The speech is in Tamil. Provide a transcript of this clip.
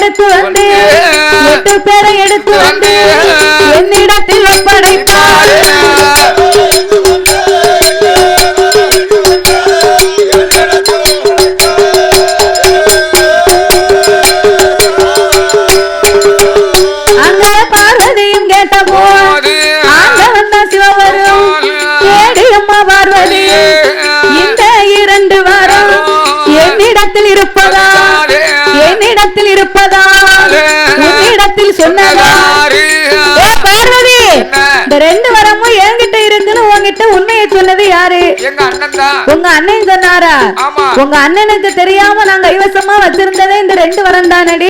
எடுத்து வந்து 8 பேரை எடுத்து வந்து என்னிடத்தில் ஒப்படைத்தார். அங்க பார்வதியும் கேட்டபோ ஆண்டவன் தான் சிவவரும் கேடி அம்மா பார்வதி இந்த 2 வாரம் என்னிடத்தில் இருப்பதா உன்னிடத்தில் சொன்னதா? பார்வதி இந்த 2 வரமும் என்கிட்ட இருக்குன்னு உங்ககிட்ட உண்மையை சொன்னது யாரு? உங்க அண்ணன் சொன்னாரா? உங்க அண்ணனுக்கு தெரியாம நான் கைவசமா வச்சிருந்ததே இந்த 2 வரம் தானடி.